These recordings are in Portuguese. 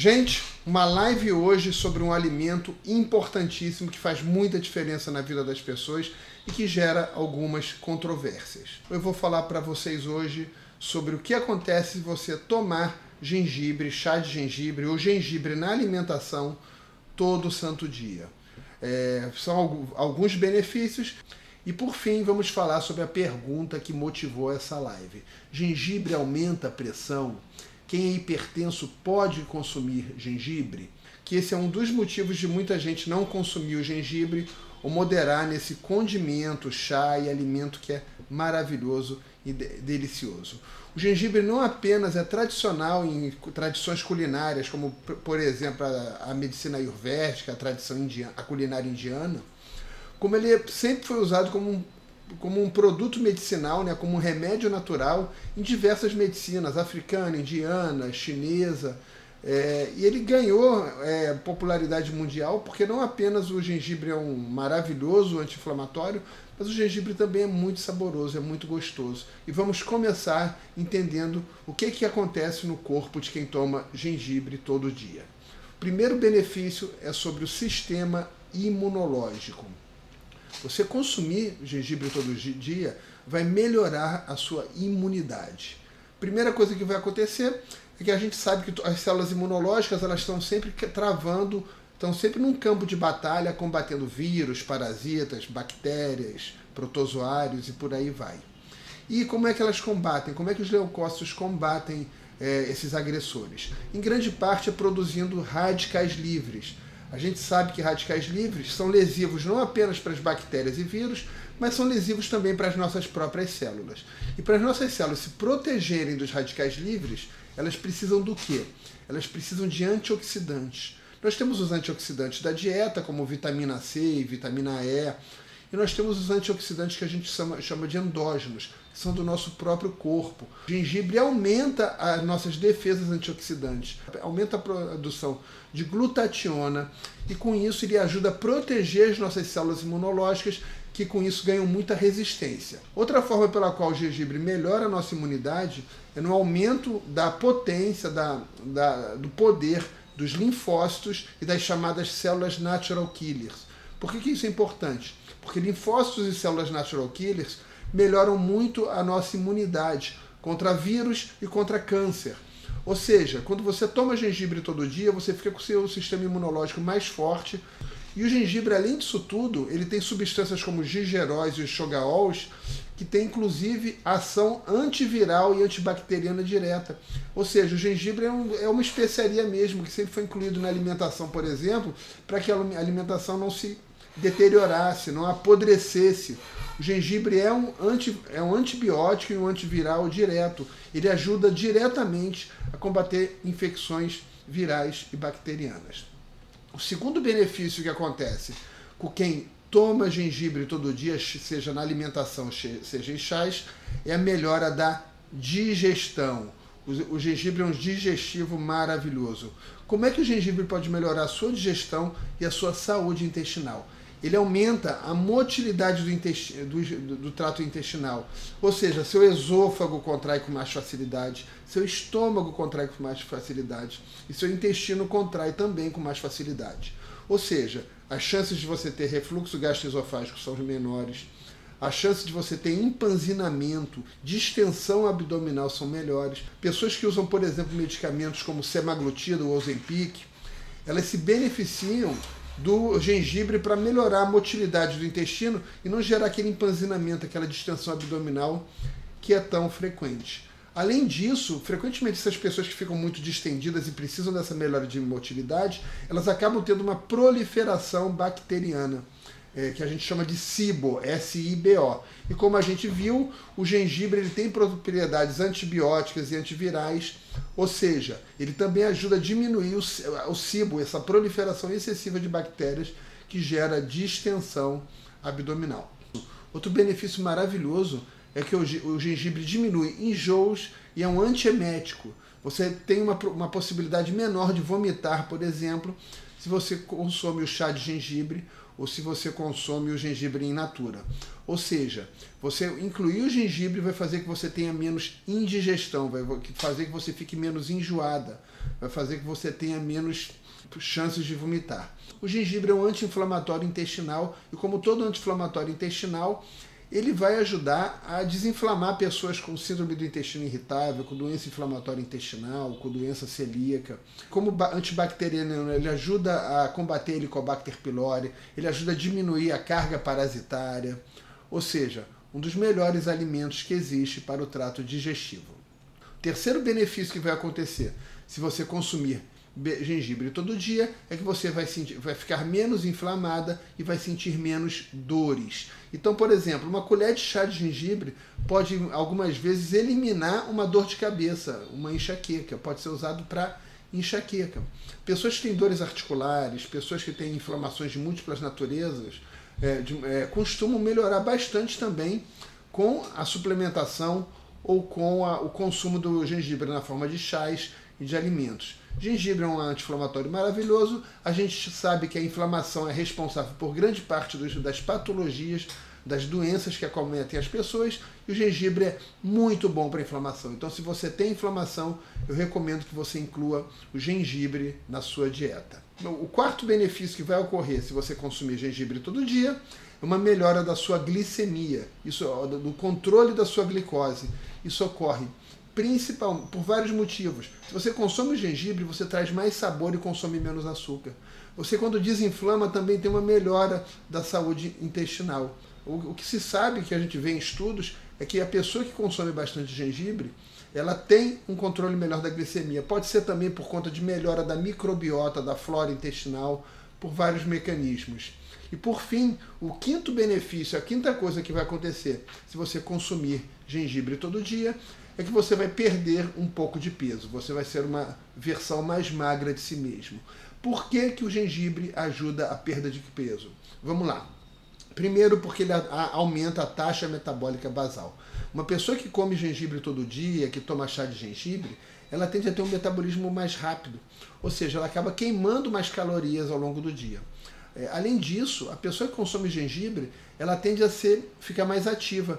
Gente, uma live hoje sobre um alimento importantíssimo que faz muita diferença na vida das pessoas e que gera algumas controvérsias. Eu vou falar para vocês hoje sobre o que acontece se você tomar gengibre, chá de gengibre ou gengibre na alimentação todo santo dia. São alguns benefícios. E por fim, vamos falar sobre a pergunta que motivou essa live. Gengibre aumenta a pressão? Quem é hipertenso pode consumir gengibre? Que esse é um dos motivos de muita gente não consumir o gengibre ou moderar nesse condimento, chá e alimento que é maravilhoso e delicioso. O gengibre não apenas é tradicional em tradições culinárias, como por exemplo a medicina ayurvédica, a tradição indiana, a culinária indiana, como ele sempre foi usado como um produto medicinal, né, como um remédio natural em diversas medicinas, africana, indiana, chinesa, e ele ganhou popularidade mundial porque não apenas o gengibre é um maravilhoso anti-inflamatório, mas o gengibre também é muito saboroso, é muito gostoso. E vamos começar entendendo o que acontece no corpo de quem toma gengibre todo dia. O primeiro benefício é sobre o sistema imunológico. Você consumir gengibre todo dia vai melhorar a sua imunidade. Primeira coisa que vai acontecer é que a gente sabe que as células imunológicas elas estão sempre travando, estão sempre num campo de batalha, combatendo vírus, parasitas, bactérias, protozoários e por aí vai. E como é que elas combatem? Como é que os leucócitos combatem esses agressores? Em grande parte é produzindo radicais livres. A gente sabe que radicais livres são lesivos não apenas para as bactérias e vírus, mas são lesivos também para as nossas próprias células. E para as nossas células se protegerem dos radicais livres, elas precisam do quê? Elas precisam de antioxidantes. Nós temos os antioxidantes da dieta, como vitamina C e vitamina E, e nós temos os antioxidantes que a gente chama de endógenos, que são do nosso próprio corpo. O gengibre aumenta as nossas defesas antioxidantes, aumenta a produção de glutationa e com isso ele ajuda a proteger as nossas células imunológicas que com isso ganham muita resistência. Outra forma pela qual o gengibre melhora a nossa imunidade é no aumento da potência, do poder dos linfócitos e das chamadas células natural killers. Por que isso é importante? Porque linfócitos e células natural killers melhoram muito a nossa imunidade contra vírus e contra câncer. Ou seja, quando você toma gengibre todo dia, você fica com o seu sistema imunológico mais forte. E o gengibre, além disso tudo, ele tem substâncias como os gigeróis e os chogaols, que tem inclusive ação antiviral e antibacteriana direta. Ou seja, o gengibre é uma especiaria mesmo, que sempre foi incluído na alimentação, por exemplo, para que a alimentação não se deteriorasse, não apodrecesse. O gengibre é um antibiótico e um antiviral direto. Ele ajuda diretamente a combater infecções virais e bacterianas. O segundo benefício que acontece com quem toma gengibre todo dia, seja na alimentação, seja em chás, é a melhora da digestão. O gengibre é um digestivo maravilhoso. Como é que o gengibre pode melhorar a sua digestão e a sua saúde intestinal? Ele aumenta a motilidade do trato intestinal. Ou seja, seu esôfago contrai com mais facilidade, seu estômago contrai com mais facilidade e seu intestino contrai também com mais facilidade. Ou seja, as chances de você ter refluxo gastroesofágico são menores, as chances de você ter empanzinamento, distensão abdominal são melhores. Pessoas que usam, por exemplo, medicamentos como semaglutida ou Ozempic, elas se beneficiam do gengibre para melhorar a motilidade do intestino e não gerar aquele empanzinamento, aquela distensão abdominal que é tão frequente. Além disso, frequentemente essas pessoas que ficam muito distendidas e precisam dessa melhora de motilidade, elas acabam tendo uma proliferação bacteriana, que a gente chama de SIBO, S-I-B-O. E como a gente viu, o gengibre ele tem propriedades antibióticas e antivirais, ou seja, ele também ajuda a diminuir o SIBO, essa proliferação excessiva de bactérias que gera distensão abdominal. Outro benefício maravilhoso é que o gengibre diminui enjoos e é um antiemético. Você tem uma possibilidade menor de vomitar, por exemplo, se você consome o chá de gengibre ou se você consome o gengibre in natura. Ou seja, você incluir o gengibre vai fazer que você tenha menos indigestão, vai fazer que você fique menos enjoada, vai fazer que você tenha menos chances de vomitar. O gengibre é um anti-inflamatório intestinal e, como todo anti-inflamatório intestinal, ele vai ajudar a desinflamar pessoas com síndrome do intestino irritável, com doença inflamatória intestinal, com doença celíaca. Como antibacteriano, ele ajuda a combater a Helicobacter pylori, ele ajuda a diminuir a carga parasitária, ou seja, um dos melhores alimentos que existe para o trato digestivo. O terceiro benefício que vai acontecer se você consumir gengibre todo dia é que você vai ficar menos inflamada e vai sentir menos dores. Então, por exemplo, uma colher de chá de gengibre pode algumas vezes eliminar uma dor de cabeça, uma enxaqueca, pode ser usado para enxaqueca. Pessoas que têm dores articulares, pessoas que têm inflamações de múltiplas naturezas, costumam melhorar bastante também com a suplementação ou com o consumo do gengibre na forma de chás e de alimentos. Gengibre é um anti-inflamatório maravilhoso. A gente sabe que a inflamação é responsável por grande parte das patologias, das doenças que acometem as pessoas, e o gengibre é muito bom para a inflamação. Então, se você tem inflamação, eu recomendo que você inclua o gengibre na sua dieta. O quarto benefício que vai ocorrer se você consumir gengibre todo dia é uma melhora da sua glicemia, do controle da sua glicose. Isso ocorre principalmente por vários motivos. Se você consome o gengibre, você traz mais sabor e consome menos açúcar. Você, quando desinflama, também tem uma melhora da saúde intestinal. O que se sabe, que a gente vê em estudos, é que a pessoa que consome bastante gengibre, ela tem um controle melhor da glicemia. Pode ser também por conta de melhora da microbiota, da flora intestinal, por vários mecanismos. E por fim, o quinto benefício, a quinta coisa que vai acontecer se você consumir gengibre todo dia, é que você vai perder um pouco de peso. Você vai ser uma versão mais magra de si mesmo. Por que que o gengibre ajuda a perda de peso? Vamos lá. Primeiro, porque ele aumenta a taxa metabólica basal. Uma pessoa que come gengibre todo dia, que toma chá de gengibre, ela tende a ter um metabolismo mais rápido. Ou seja, ela acaba queimando mais calorias ao longo do dia. Além disso, a pessoa que consome gengibre, ela tende a ficar mais ativa.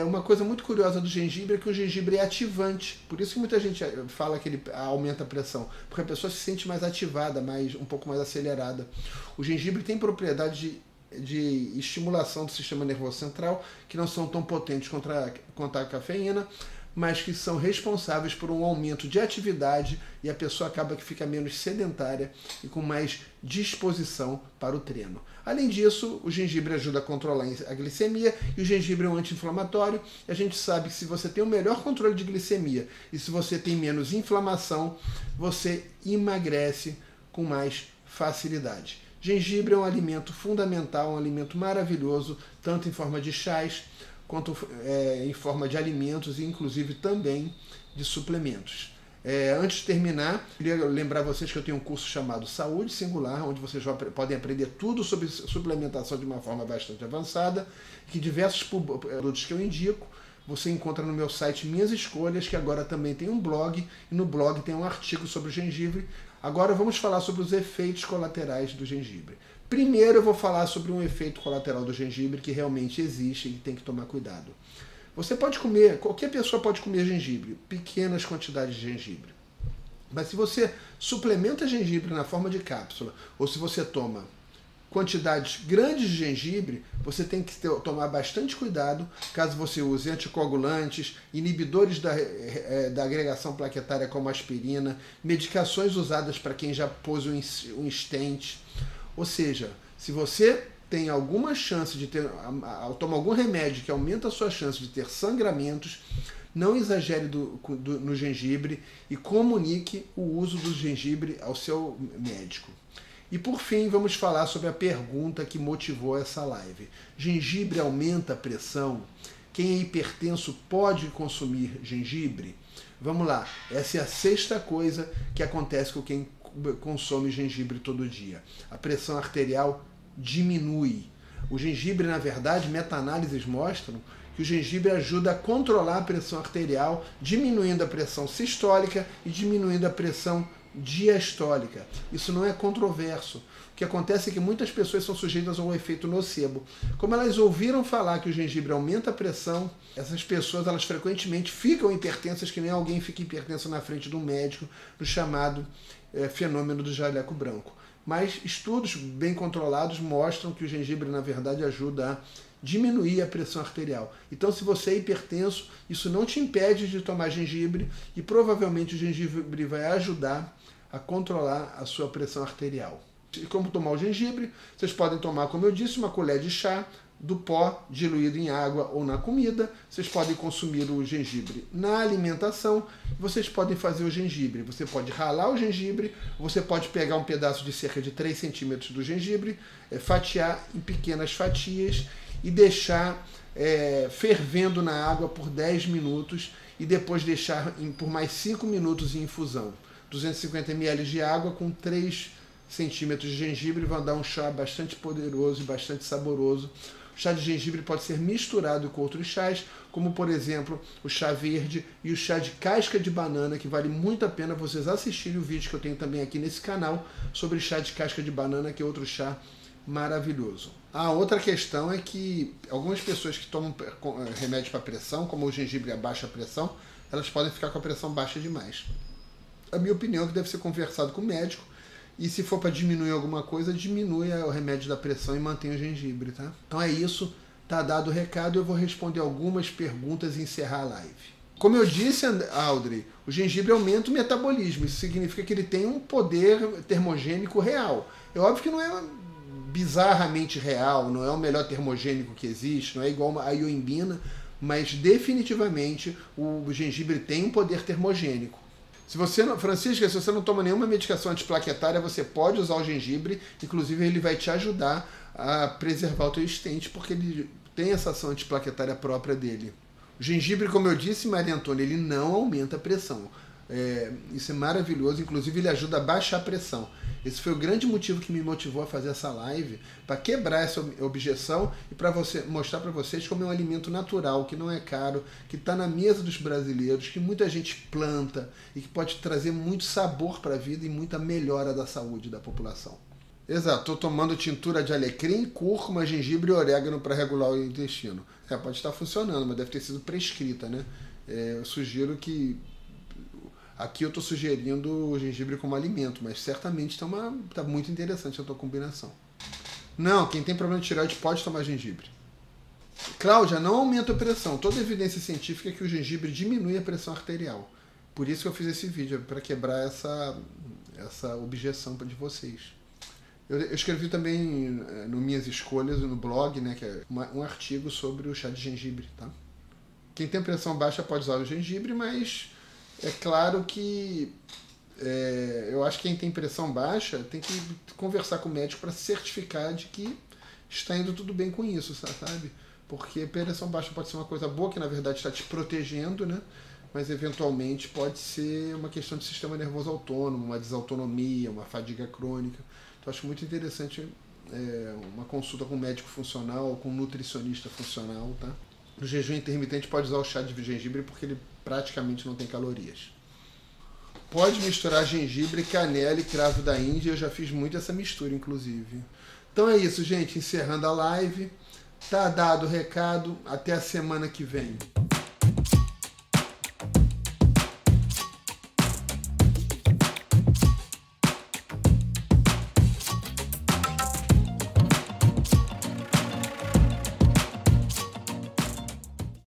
Uma coisa muito curiosa do gengibre é que o gengibre é ativante. Por isso que muita gente fala que ele aumenta a pressão, porque a pessoa se sente mais ativada, um pouco mais acelerada. O gengibre tem propriedade de estimulação do sistema nervoso central, que não são tão potentes contra a cafeína, mas que são responsáveis por um aumento de atividade, e a pessoa acaba que fica menos sedentária e com mais disposição para o treino. Além disso, o gengibre ajuda a controlar a glicemia, e o gengibre é um anti-inflamatório. A gente sabe que se você tem o melhor controle de glicemia e se você tem menos inflamação, você emagrece com mais facilidade. Gengibre é um alimento fundamental, um alimento maravilhoso, tanto em forma de chás, quanto em forma de alimentos e inclusive também de suplementos. Antes de terminar, queria lembrar vocês que eu tenho um curso chamado Saúde Singular, onde vocês podem aprender tudo sobre suplementação de uma forma bastante avançada, que diversos produtos que eu indico você encontra no meu site Minhas Escolhas, que agora também tem um blog, e no blog tem um artigo sobre o gengibre. Agora vamos falar sobre os efeitos colaterais do gengibre. Primeiro eu vou falar sobre um efeito colateral do gengibre que realmente existe e tem que tomar cuidado. Você pode comer, qualquer pessoa pode comer gengibre, pequenas quantidades de gengibre. Mas se você suplementa gengibre na forma de cápsula, ou se você toma quantidades grandes de gengibre, você tem que tomar bastante cuidado caso você use anticoagulantes, inibidores da agregação plaquetária como aspirina, medicações usadas para quem já pôs um stent. Ou seja, se você tem alguma chance de tomar algum remédio que aumenta a sua chance de ter sangramentos, não exagere no gengibre e comunique o uso do gengibre ao seu médico. E por fim, vamos falar sobre a pergunta que motivou essa live. Gengibre aumenta a pressão? Quem é hipertenso pode consumir gengibre? Vamos lá, essa é a sexta coisa que acontece com quem consome gengibre todo dia. A pressão arterial diminui. O gengibre, na verdade, meta-análises mostram que o gengibre ajuda a controlar a pressão arterial, diminuindo a pressão sistólica e diminuindo a pressão diastólica. Isso não é controverso. O que acontece é que muitas pessoas são sujeitas ao efeito nocebo. Como elas ouviram falar que o gengibre aumenta a pressão, essas pessoas elas frequentemente ficam hipertensas, que nem alguém fica hipertenso na frente do médico, no chamado fenômeno do jaleco branco. Mas estudos bem controlados mostram que o gengibre, na verdade, ajuda a diminuir a pressão arterial. Então, se você é hipertenso, isso não te impede de tomar gengibre e provavelmente o gengibre vai ajudar a controlar a sua pressão arterial. E como tomar o gengibre? Vocês podem tomar, como eu disse, uma colher de chá do pó diluído em água ou na comida. Vocês podem consumir o gengibre na alimentação. Vocês podem fazer o gengibre. Você pode ralar o gengibre, você pode pegar um pedaço de cerca de 3 centímetros do gengibre, fatiar em pequenas fatias e deixar fervendo na água por 10 minutos e depois deixar por mais 5 minutos em infusão. 250 ml de água com 3 centímetros de gengibre vão dar um chá bastante poderoso e bastante saboroso. O chá de gengibre pode ser misturado com outros chás, como por exemplo o chá verde e o chá de casca de banana, que vale muito a pena vocês assistirem o vídeo que eu tenho também aqui nesse canal sobre chá de casca de banana, que é outro chá maravilhoso. A outra questão é que algumas pessoas que tomam remédio para pressão, como o gengibre abaixa a pressão, elas podem ficar com a pressão baixa demais. A minha opinião é que deve ser conversado com o médico, e se for para diminuir alguma coisa, diminui o remédio da pressão e mantém o gengibre, tá? Então é isso, tá dado o recado, eu vou responder algumas perguntas e encerrar a live. Como eu disse, Audrey, o gengibre aumenta o metabolismo, isso significa que ele tem um poder termogênico real. É óbvio que não é bizarramente real, não é o melhor termogênico que existe, não é igual a ioimbina, mas definitivamente o gengibre tem um poder termogênico. Se você não, Francisca, se você não toma nenhuma medicação antiplaquetária, você pode usar o gengibre, inclusive ele vai te ajudar a preservar o teu estente, porque ele tem essa ação antiplaquetária própria dele. O gengibre, como eu disse, Maria Antônia, ele não aumenta a pressão. Isso é maravilhoso, inclusive ele ajuda a baixar a pressão. Esse foi o grande motivo que me motivou a fazer essa live, para quebrar essa objeção e para mostrar para vocês como é um alimento natural, que não é caro, que está na mesa dos brasileiros, que muita gente planta e que pode trazer muito sabor para a vida e muita melhora da saúde da população. Exato, estou tomando tintura de alecrim, cúrcuma, gengibre e orégano para regular o intestino. Pode estar funcionando, mas deve ter sido prescrita, né? Eu sugiro que... Aqui eu estou sugerindo o gengibre como alimento, mas certamente tá muito interessante a tua combinação. Não, quem tem problema de tireoide pode tomar gengibre. Cláudia, não aumenta a pressão. Toda evidência científica é que o gengibre diminui a pressão arterial. Por isso que eu fiz esse vídeo, para quebrar essa objeção de vocês. Eu escrevi também no Minhas Escolhas, no blog, né, que é um artigo sobre o chá de gengibre. Tá? Quem tem pressão baixa pode usar o gengibre, mas... É claro que eu acho que quem tem pressão baixa tem que conversar com o médico para certificar de que está indo tudo bem com isso, sabe? Porque pressão baixa pode ser uma coisa boa, que na verdade está te protegendo, né? Mas eventualmente pode ser uma questão de sistema nervoso autônomo, uma desautonomia, uma fadiga crônica. Então acho muito interessante uma consulta com um médico funcional, com um nutricionista funcional, tá? No jejum intermitente pode usar o chá de gengibre porque ele praticamente não tem calorias. Pode misturar gengibre, canela e cravo da Índia. Eu já fiz muito essa mistura, inclusive. Então é isso, gente. Encerrando a live. Tá dado o recado. Até a semana que vem.